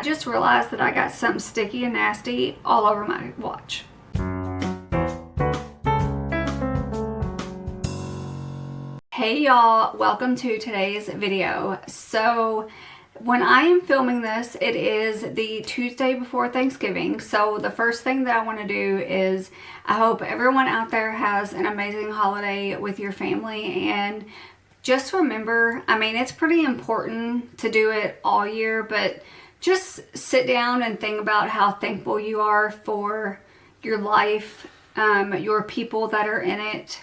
I just realized that I got something sticky and nasty all over my watch. Hey y'all, welcome to today's video. So when I am filming this, it is the Tuesday before Thanksgiving. So the first thing that I want to do is I hope everyone out there has an amazing holiday with your family. And just remember, I mean, it's pretty important to do it all year, but just sit down and think about how thankful you are for your life, your people that are in it.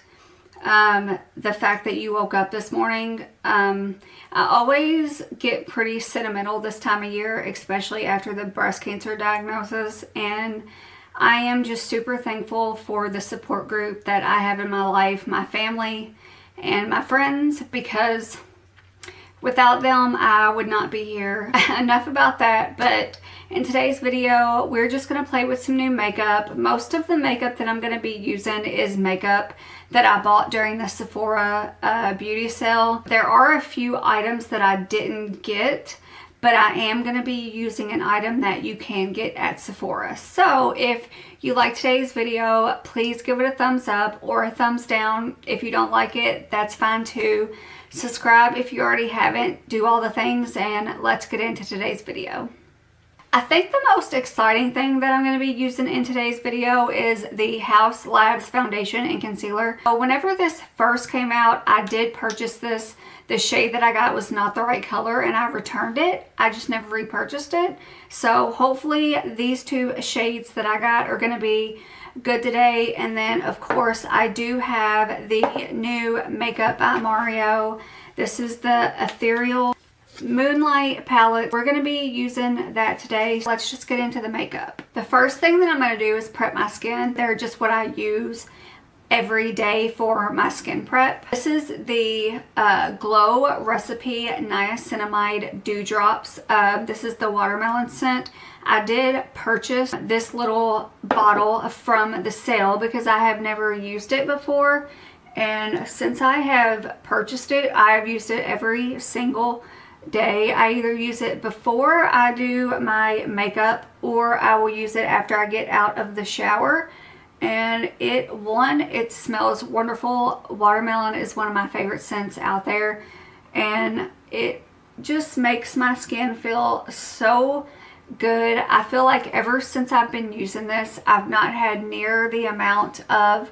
The fact that you woke up this morning. I always get pretty sentimental this time of year, especially after the breast cancer diagnosis, and I am just super thankful for the support group that I have in my life, my family and my friends, because without them I would not be here. Enough about that, but in today's video we're just going to play with some new makeup. Most of the makeup that I'm going to be using is makeup that I bought during the Sephora beauty sale. There are a few items that I didn't get, but I am going to be using an item that you can get at Sephora. So if you like today's video, please give it a thumbs up or a thumbs down. If you don't like it, that's fine too. Subscribe if you already haven't. Do all the things, and let's get into today's video. I think the most exciting thing that I'm going to be using in today's video is the Haus Labs Foundation and Concealer. Whenever this first came out, I did purchase this. The shade that I got was not the right color and I returned it. I just never repurchased it. So hopefully these two shades that I got are going to be good today. And then of course I do have the new makeup by Mario. This is the Ethereal Moonlight palette. We're going to be using that today. Let's just get into the makeup. The first thing that I'm going to do is prep my skin. They're just what I use every day for my skin prep. This is the Glow Recipe Niacinamide Dewdrops. This is the watermelon scent. I did purchase this little bottle from the sale because I have never used it before, and since I have purchased it, I have used it every single day. I either use it before I do my makeup or I will use it after I get out of the shower. And it smells wonderful. Watermelon is one of my favorite scents out there, and it just makes my skin feel so good. I feel like ever since I've been using this, I've not had near the amount of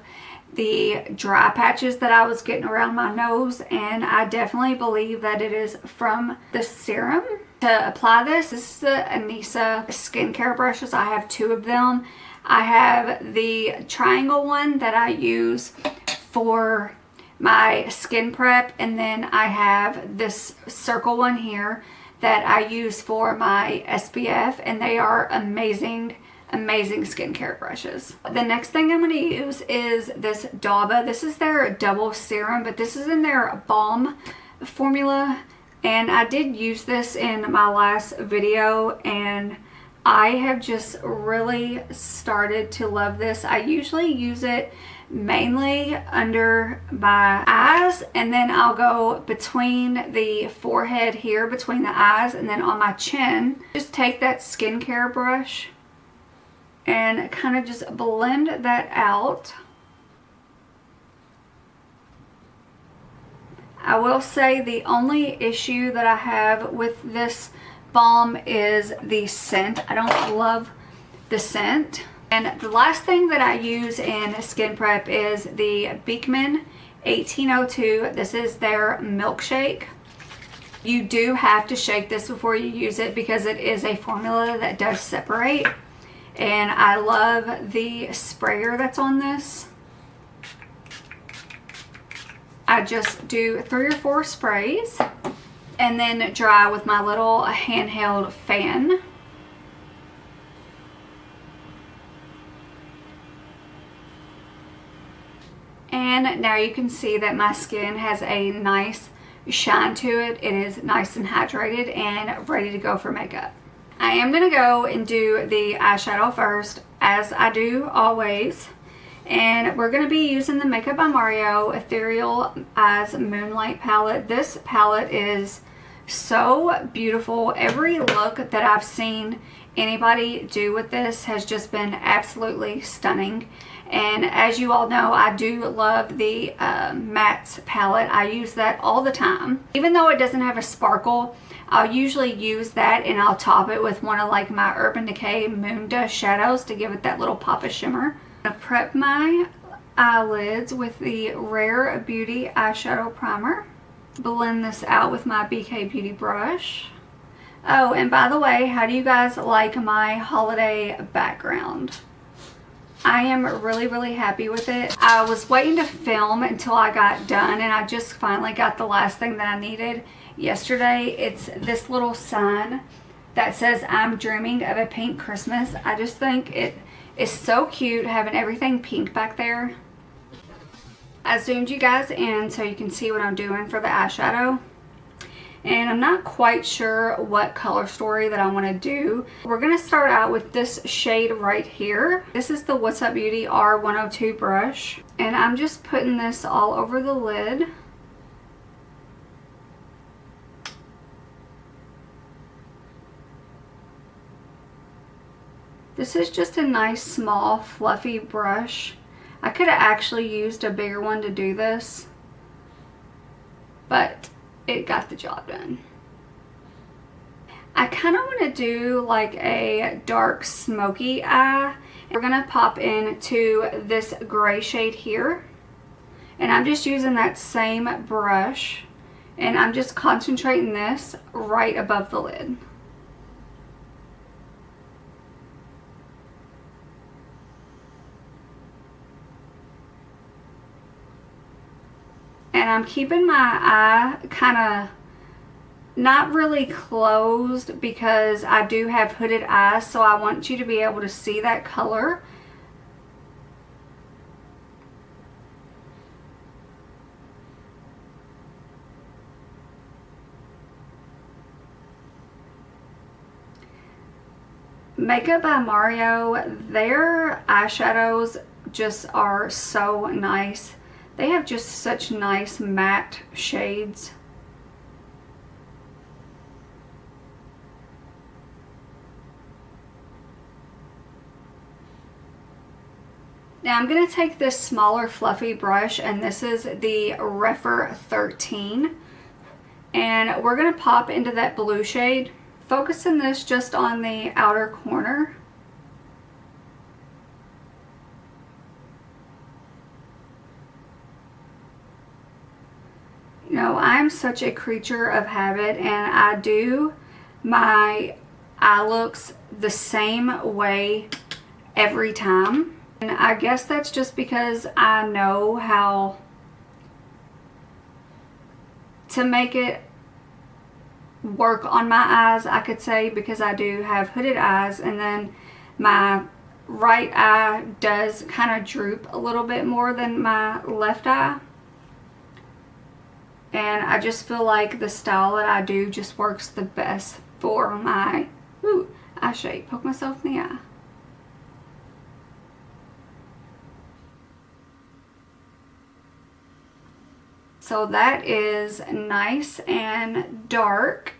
the dry patches that I was getting around my nose, and I definitely believe that it is from the serum. To apply this is the Anissa skincare brushes. I have two of them. I have the triangle one that I use for my skin prep, and then I have this circle one here that I use for my SPF, and they are amazing skincare brushes. The next thing I'm going to use is this Daba. This is their double serum, but this is in their balm formula, and I did use this in my last video, and I have just really started to love this. I usually use it mainly under my eyes, and then I'll go between the forehead here, between the eyes, and then on my chin. Just take that skincare brush and kind of just blend that out. I will say the only issue that I have with this balm is the scent. I don't love the scent. And the last thing that I use in skin prep is the Beekman 1802. This is their milkshake. You do have to shake this before you use it because it is a formula that does separate. And I love the sprayer that's on this. I just do 3 or 4 sprays and then dry with my little handheld fan. And now you can see that my skin has a nice shine to it. It is nice and hydrated and ready to go for makeup. I am going to go and do the eyeshadow first, as I do always. And we're going to be using the Makeup by Mario Ethereal Eyes Moonlight palette. This palette is So beautiful. Every look that I've seen anybody do with this has just been absolutely stunning. And as you all know, I do love the matte palette. I use that all the time. Even though it doesn't have a sparkle, I'll usually use that and I'll top it with one of like my Urban Decay Moon Dust shadows to give it that little pop of shimmer. I'm gonna prep my eyelids with the Rare Beauty eyeshadow primer. Blend this out with my BK Beauty brush. Oh, and by the way, how do you guys like my holiday background? I am really happy with it. I was waiting to film until I got done, and I just finally got the last thing that I needed yesterday. It's this little sign that says I'm dreaming of a pink Christmas. I just think it is so cute having everything pink back there. I zoomed you guys in so you can see what I'm doing for the eyeshadow. And I'm not quite sure what color story that I want to do. We're going to start out with this shade right here. This is the What's Up Beauty R102 brush. And I'm just putting this all over the lid. This is just a nice small fluffy brush. I could have actually used a bigger one to do this, but it got the job done. I kind of want to do like a dark smoky eye. We're going to pop into this gray shade here, and I'm just using that same brush, and I'm just concentrating this right above the lid. And I'm keeping my eye kind of not really closed because I do have hooded eyes, so I want you to be able to see that color. Makeup by Mario, their eyeshadows just are so nice. They have just such nice matte shades. Now I'm going to take this smaller fluffy brush, and this is the Refer 13. And we're going to pop into that blue shade, focusing this just on the outer corner. You know, I'm such a creature of habit, and I do my eye looks the same way every time. And I guess that's just because I know how to make it work on my eyes, I could say, because I do have hooded eyes, and then my right eye does kind of droop a little bit more than my left eye. And I just feel like the style that I do just works the best for my eye shape. Poke myself in the eye. So that is nice and dark.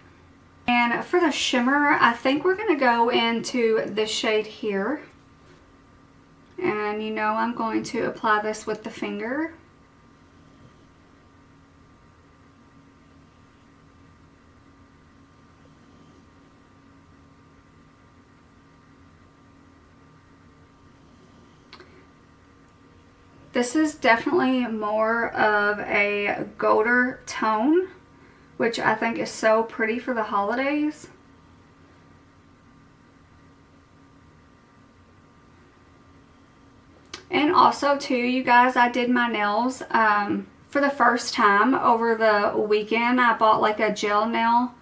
And for the shimmer, I think we're going to go into this shade here. And you know I'm going to apply this with the finger. This is definitely more of a golder tone, which I think is so pretty for the holidays. And also too, you guys, I did my nails for the first time over the weekend. I bought like a gel nail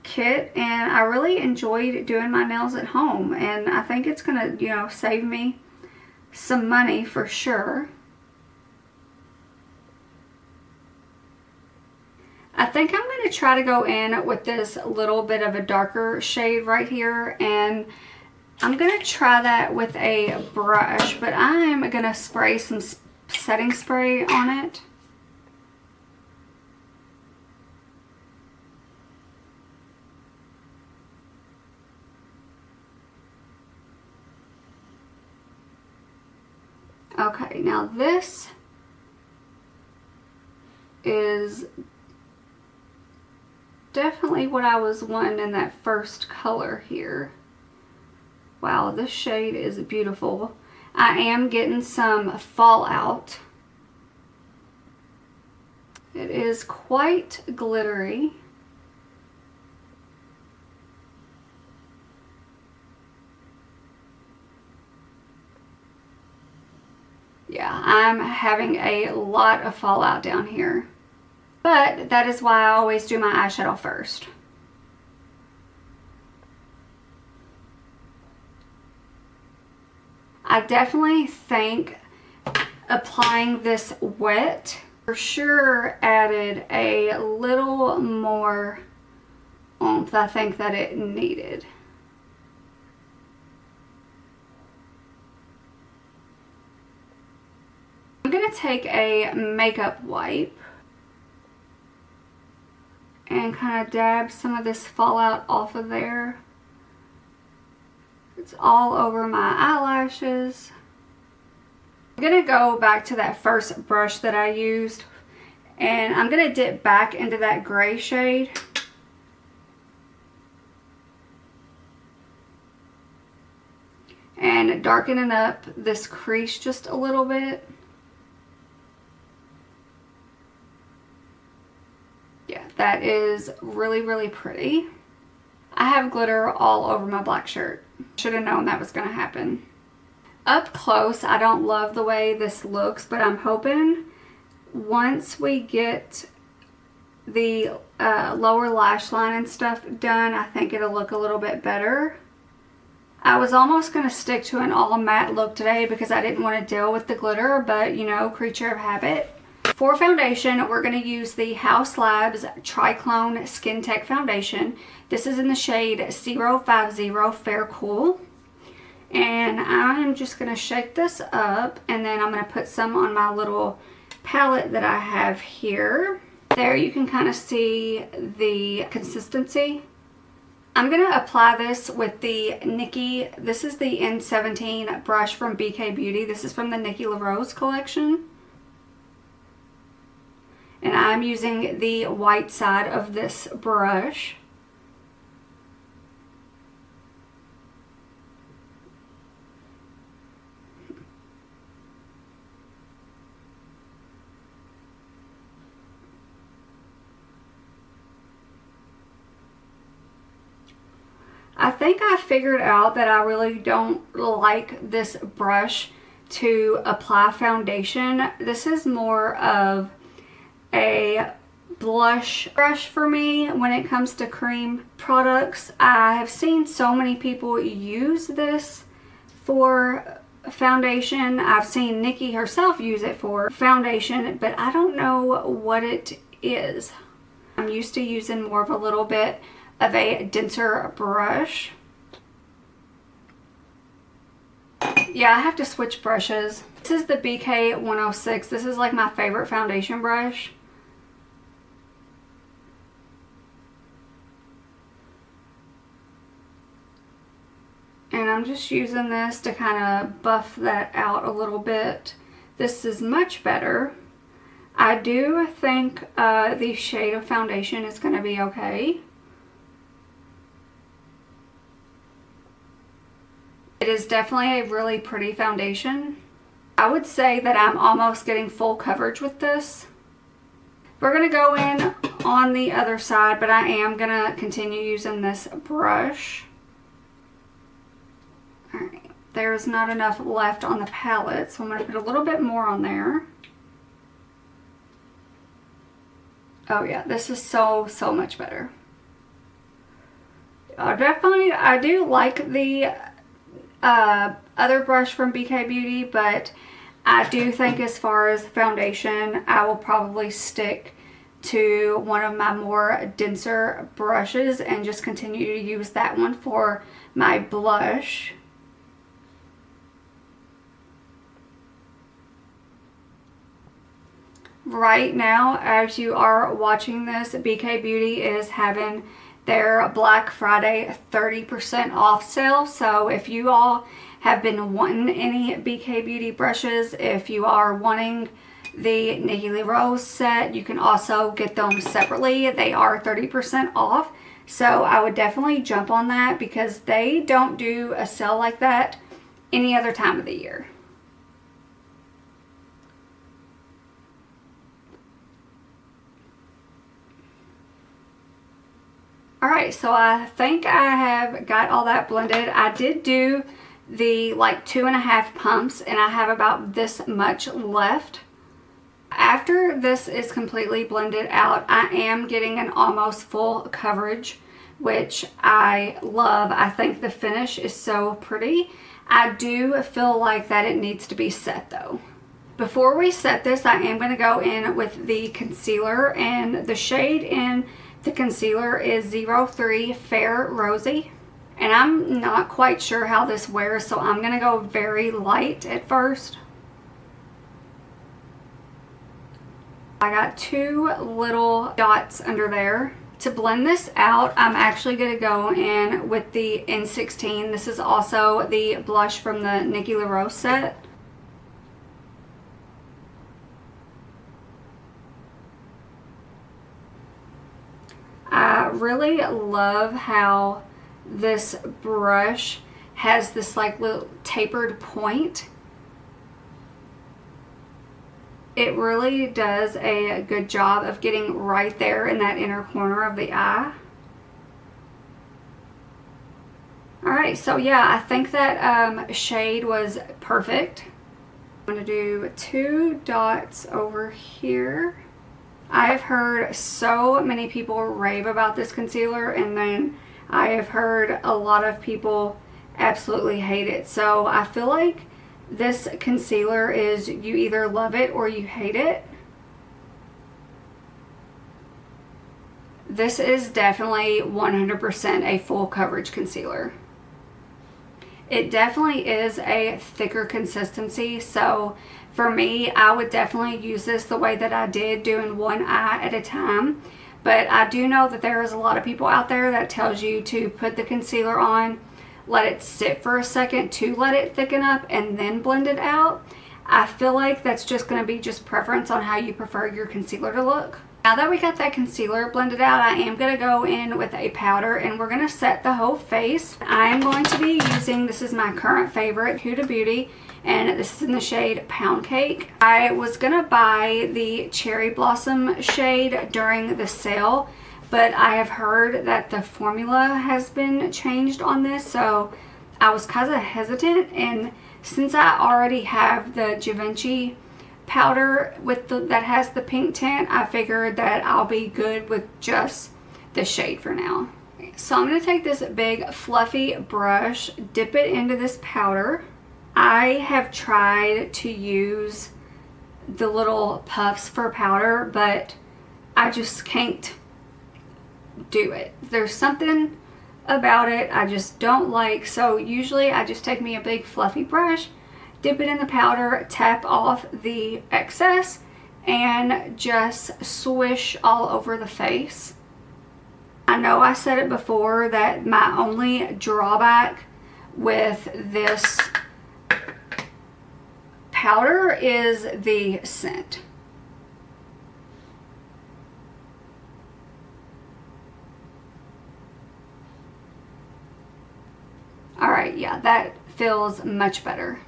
kit, and I really enjoyed doing my nails at home, and I think it's gonna, you know, save me some money for sure. I think I'm going to try to go in with this little bit of a darker shade right here, and I'm going to try that with a brush, but I'm going to spray some setting spray on it. Okay, now this is definitely what I was wanting in that first color here. Wow, this shade is beautiful. I am getting some fallout. It is quite glittery. Yeah, I'm having a lot of fallout down here. But that is why I always do my eyeshadow first. I definitely think applying this wet for sure added a little more oomph I think that it needed. I'm going to take a makeup wipe and kind of dab some of this fallout off of there. It's all over my eyelashes. I'm going to go back to that first brush that I used, and I'm going to dip back into that gray shade. And darkening up this crease just a little bit. Yeah, that is really, really pretty. I have glitter all over my black shirt. Should have known that was going to happen. Up close, I don't love the way this looks, but I'm hoping once we get the lower lash line and stuff done, I think it'll look a little bit better. I was almost going to stick to an all matte look today because I didn't want to deal with the glitter, but you know, creature of habit. For foundation, we're going to use the Haus Labs Triclone Skin Tech Foundation. This is in the shade 050 Fair Cool. And I'm just going to shake this up, and then I'm going to put some on my little palette that I have here. There you can kind of see the consistency. I'm going to apply this with the Nikki, this is the N17 brush from BK Beauty. This is from the Nikki LaRose collection. And I'm using the white side of this brush. I think I figured out that I really don't like this brush to apply foundation. This is more of a blush brush for me when it comes to cream products. I have seen so many people use this for foundation. I've seen Nikki herself use it for foundation, but I don't know what it is. I'm used to using more of a little bit of a denser brush. Yeah, I have to switch brushes. This is the BK 106. This is like my favorite foundation brush. And I'm just using this to kind of buff that out a little bit. This is much better. I do think the shade of foundation is going to be okay. It is definitely a really pretty foundation. I would say that I'm almost getting full coverage with this. We're going to go in on the other side, but I am going to continue using this brush. Alright, there's not enough left on the palette, so I'm going to put a little bit more on there. Oh yeah, this is so much better. Definitely, I do like the other brush from BK Beauty, but I do think as far as foundation, I will probably stick to one of my more denser brushes and just continue to use that one for my blush. Right now, as you are watching this, BK Beauty is having their Black Friday 30% off sale. So if you all have been wanting any BK Beauty brushes, if you are wanting the Nikki Rose set, you can also get them separately. They are 30% off. So I would definitely jump on that because they don't do a sale like that any other time of the year. Alright, so I think I have got all that blended. I did do the like 2.5 pumps and I have about this much left. After this is completely blended out, I am getting an almost full coverage, which I love. I think the finish is so pretty. I do feel like that it needs to be set though. Before we set this, I am going to go in with the concealer, and the shade in the concealer is 03 Fair Rosy. And I'm not quite sure how this wears, so I'm going to go very light at first. I got 2 little dots under there. To blend this out, I'm actually going to go in with the N16. This is also the blush from the Nikki Rose set. I really love how this brush has this like little tapered point. It really does a good job of getting right there in that inner corner of the eye. Alright, so yeah, I think that shade was perfect. I'm going to do 2 dots over here. I've heard so many people rave about this concealer, and then I have heard a lot of people absolutely hate it. So I feel like this concealer is, you either love it or you hate it. This is definitely 100% a full coverage concealer. It definitely is a thicker consistency, so for me, I would definitely use this the way that I did, doing one eye at a time. But I do know that there is a lot of people out there that tells you to put the concealer on, let it sit for a second to let it thicken up, and then blend it out. I feel like that's just going to be just preference on how you prefer your concealer to look. Now that we got that concealer blended out, I am going to go in with a powder and we're going to set the whole face. I am going to be using, this is my current favorite, Huda Beauty, and this is in the shade Pound Cake. I was going to buy the Cherry Blossom shade during the sale, but I have heard that the formula has been changed on this, so I was kind of hesitant, and since I already have the Givenchy powder with that has the pink tint, I figured that I'll be good with just the shade for now. So I'm going to take this big fluffy brush, dip it into this powder. I have tried to use the little puffs for powder, but I just can't do it. There's something about it I just don't like, so usually I just take me a big fluffy brush, dip it in the powder, tap off the excess, and just swish all over the face. I know I said it before that my only drawback with this powder is the scent. Alright, yeah, that feels much better.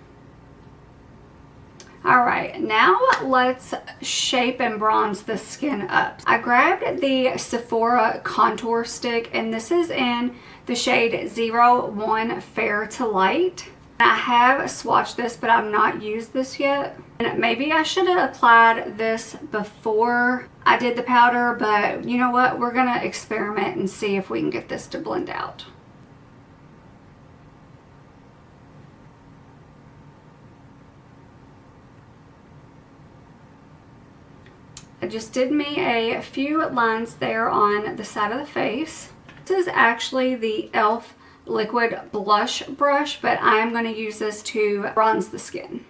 Alright, now let's shape and bronze the skin up. I grabbed the Sephora contour stick, and this is in the shade 01 Fair to Light. I have swatched this, but I've not used this yet. And maybe I should have applied this before I did the powder, but you know what? We're going to experiment and see if we can get this to blend out. I just did me a few lines there on the side of the face. This is actually the e.l.f. liquid blush brush, but I am going to use this to bronze the skin.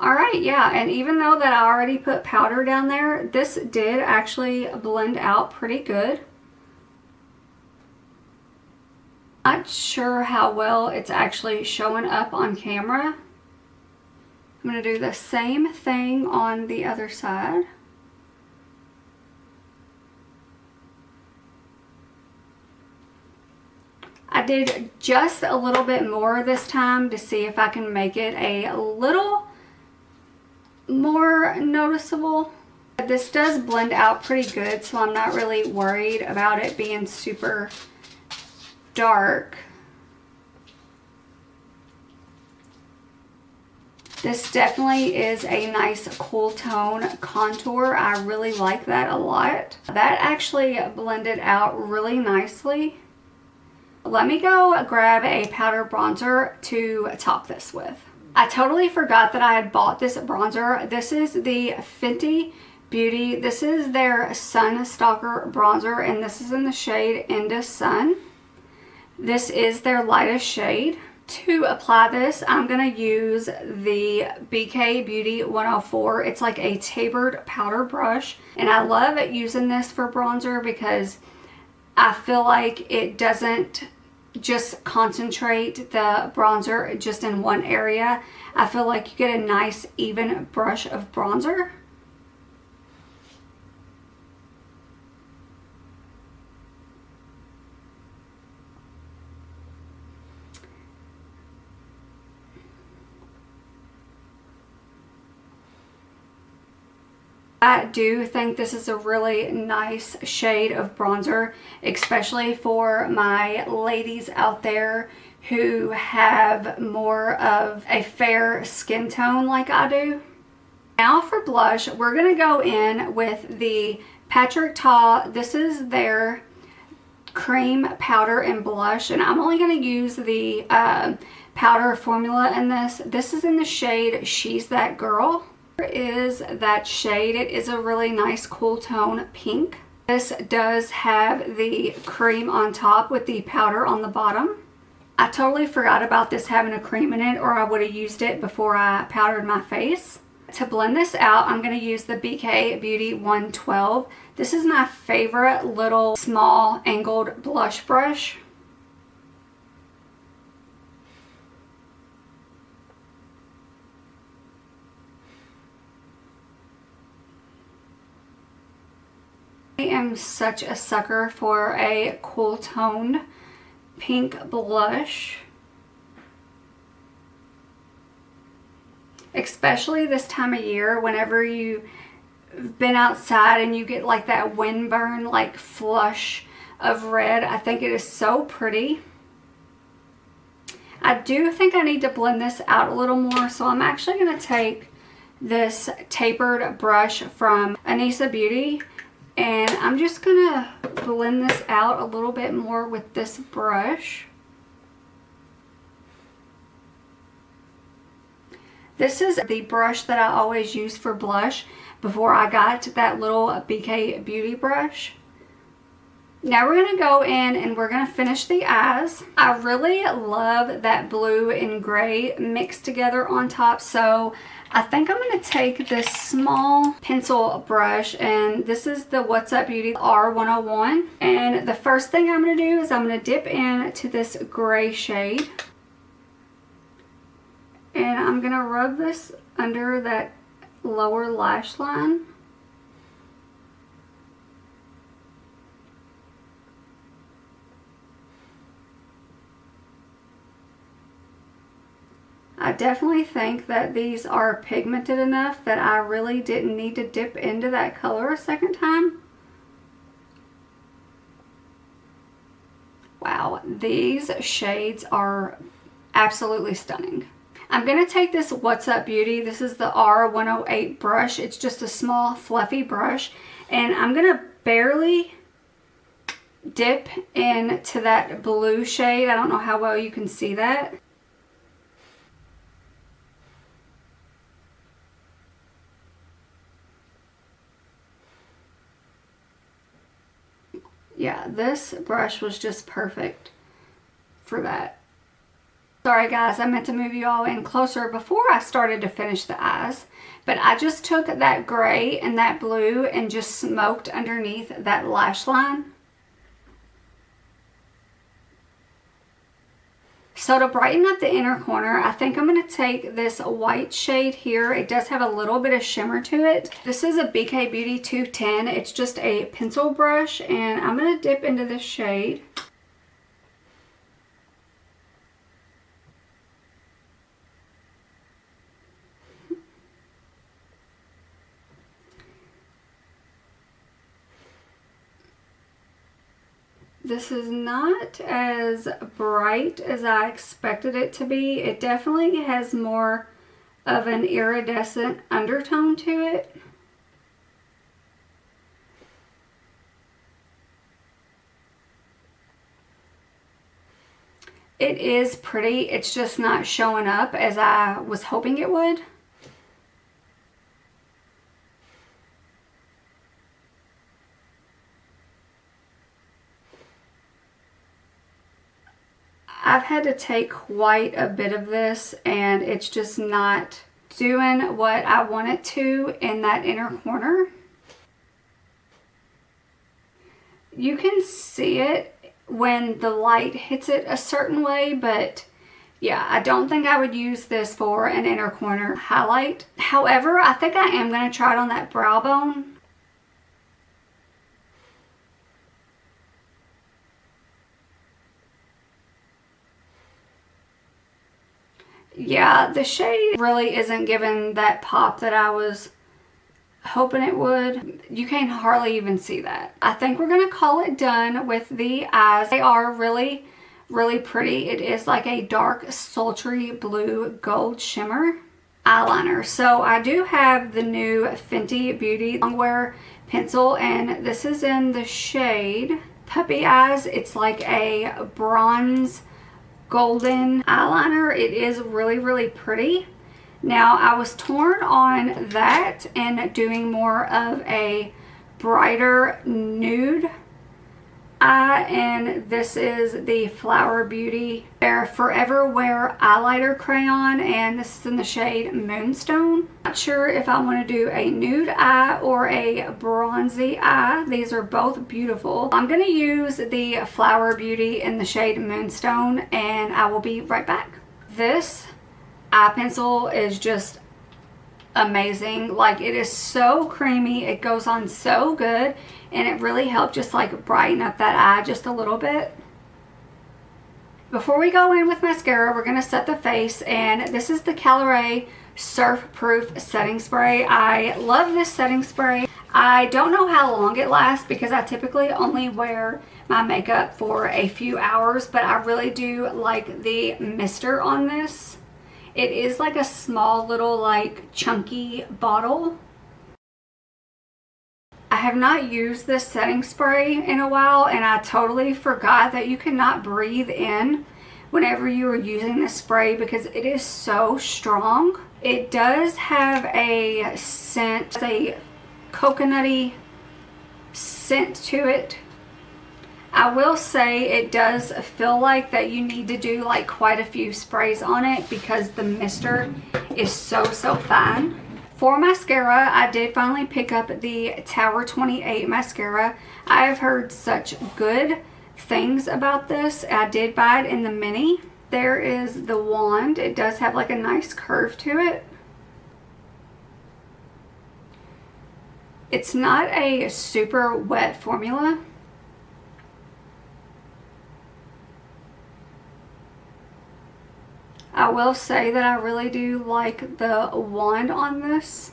All right, yeah, and even though that I already put powder down there, this did actually blend out pretty good. Not sure how well it's actually showing up on camera. I'm going to do the same thing on the other side. I did just a little bit more this time to see if I can make it a little more noticeable. This does blend out pretty good, so I'm not really worried about it being super dark. This definitely is a nice cool tone contour. I really like that a lot. That actually blended out really nicely. Let me go grab a powder bronzer to top this with. I totally forgot that I had bought this bronzer. This is the Fenty Beauty. This is their Sun Stalker bronzer, and this is in the shade Into Sun. This is their lightest shade. To apply this, I'm going to use the BK Beauty 104. It's like a tapered powder brush, and I love using this for bronzer because I feel like it doesn't just concentrate the bronzer just in one area. I feel like you get a nice even brush of bronzer. I do think this is a really nice shade of bronzer, especially for my ladies out there who have more of a fair skin tone like I do. Now for blush, we're going to go in with the Patrick Ta. This is their cream powder and blush, and I'm only going to use the powder formula in this. This is in the shade She's That Girl. Is that shade. It is a really nice cool tone pink. This does have the cream on top with the powder on the bottom. I totally forgot about this having a cream in it, or I would have used it before I powdered my face. To blend this out, I'm going to use the BK Beauty 112. This is my favorite little small angled blush brush. I am such a sucker for a cool toned pink blush, especially this time of year whenever you've been outside and you get like that windburn like flush of red. I think it is so pretty. I do think I need to blend this out a little more, so I'm actually going to take this tapered brush from Anissa Beauty, and I'm just gonna blend this out a little bit more with this brush. This is the brush that I always use for blush before I got that little BK Beauty brush. Now we're gonna go in and we're gonna finish the eyes. I really love that blue and gray mixed together on top, so I think I'm going to take this small pencil brush, and this is the What's Up Beauty R101. And the first thing I'm going to do is I'm going to dip into this gray shade. And I'm going to rub this under that lower lash line. I definitely think that these are pigmented enough that I really didn't need to dip into that color a second time. Wow, these shades are absolutely stunning. I'm going to take this What's Up Beauty. This is the R108 brush. It's just a small fluffy brush, and I'm going to barely dip into that blue shade. I don't know how well you can see that. Yeah, this brush was just perfect for that. Sorry guys, I meant to move you all in closer before I started to finish the eyes. But I just took that gray and that blue and just smoked underneath that lash line. So to brighten up the inner corner, I think I'm going to take this white shade here. It does have a little bit of shimmer to it. This is a BK Beauty 210. It's just a pencil brush, and I'm going to dip into this shade. This is not as bright as I expected it to be. It definitely has more of an iridescent undertone to it. It is pretty. It's just not showing up as I was hoping it would. I've had to take quite a bit of this, and it's just not doing what I want it to in that inner corner. You can see it when the light hits it a certain way, but yeah, I don't think I would use this for an inner corner highlight. However, I think I am going to try it on that brow bone. Yeah, the shade really isn't giving that pop that I was hoping it would. You can hardly even see that. I think we're going to call it done with the eyes. They are really, really pretty. It is like a dark, sultry blue gold shimmer eyeliner. So I do have the new Fenty Beauty Longwear pencil, and this is in the shade Puppy Eyes. It's like a bronze golden eyeliner. It is really, really pretty. Now, I was torn on that and doing more of a brighter nude eye, and this is the Flower Beauty their Forever Wear eyeliner crayon, and this is in the shade Moonstone. Not sure if I want to do a nude eye or a bronzy eye. These are both beautiful. I'm going to use the Flower Beauty in the shade Moonstone, and I will be right back. This eye pencil is just amazing. Like, it is so creamy. It goes on so good, and it really helped just like brighten up that eye just a little bit. Before we go in with mascara, we're going to set the face, and this is the Calorie Surf Proof Setting Spray. I love this setting spray. I don't know how long it lasts because I typically only wear my makeup for a few hours, but I really do like the mister on this. It is like a small little like chunky bottle. I have not used this setting spray in a while, and I totally forgot that you cannot breathe in whenever you are using this spray because it is so strong. It does have a scent, a coconutty scent to it. I will say it does feel like that you need to do like quite a few sprays on it because the mister is so fine. For mascara, I did finally pick up the Tower 28 mascara. I have heard such good things about this. I did buy it in the mini. There is the wand. It does have like a nice curve to it. It's not a super wet formula. I will say that I really do like the wand on this.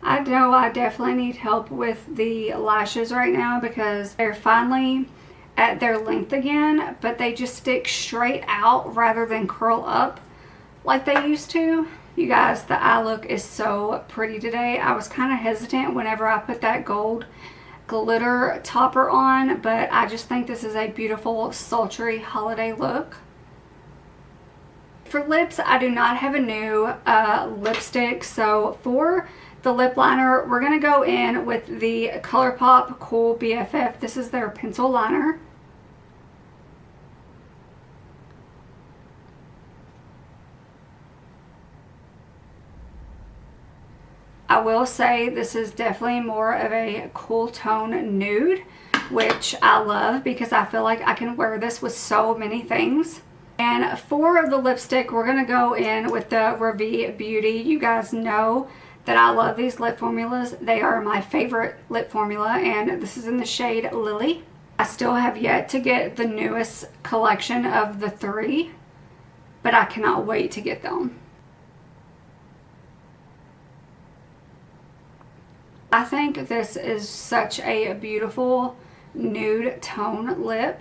I know I definitely need help with the lashes right now because they're finally at their length again, but they just stick straight out rather than curl up like they used to. You guys, the eye look is so pretty today. I was kind of hesitant whenever I put that gold glitter topper on, but I just think this is a beautiful sultry holiday look. For lips, I do not have a new lipstick, so for the lip liner, we're going to go in with the ColourPop Cool BFF. This is their pencil liner. I will say this is definitely more of a cool tone nude, which I love because I feel like I can wear this with so many things. And for the lipstick, we're going to go in with the Rosy Beauty. You guys know that I love these lip formulas. They are my favorite lip formula, and this is in the shade Lily. I still have yet to get the newest collection of the 3, but I cannot wait to get them. I think this is such a beautiful nude tone lip.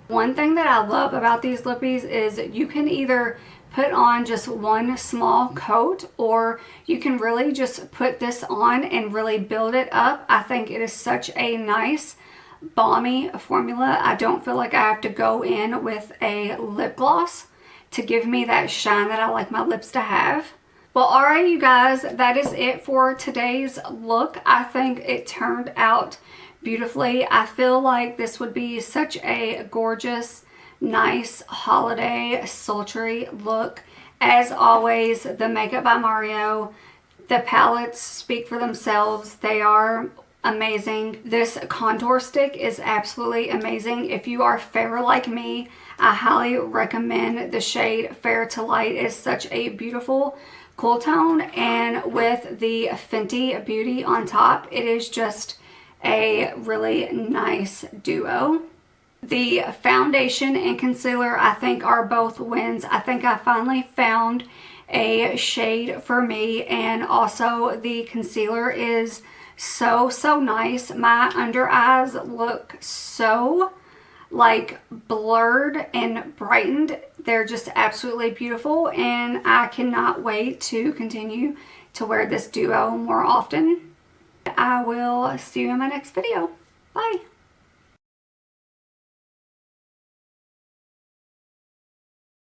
One thing that I love about these lippies is you can either put on just one small coat, or you can really just put this on and really build it up. I think it is such a nice balmy formula. I don't feel like I have to go in with a lip gloss to give me that shine that I like my lips to have. Well, alright you guys, that is it for today's look. I think it turned out beautifully. I feel like this would be such a gorgeous, nice holiday sultry look. As always, the Makeup by Mario, the palettes speak for themselves. They are amazing. This contour stick is absolutely amazing. If you are fair like me, I highly recommend the shade Fair to Light. It is such a beautiful cool tone, and with the Fenty Beauty on top, it is just a really nice duo. The foundation and concealer, I think, are both wins. I think I finally found a shade for me, and also the concealer is so nice. My under eyes look so like blurred and brightened. They're just absolutely beautiful, and I cannot wait to continue to wear this duo more often. I will see you in my next video. Bye.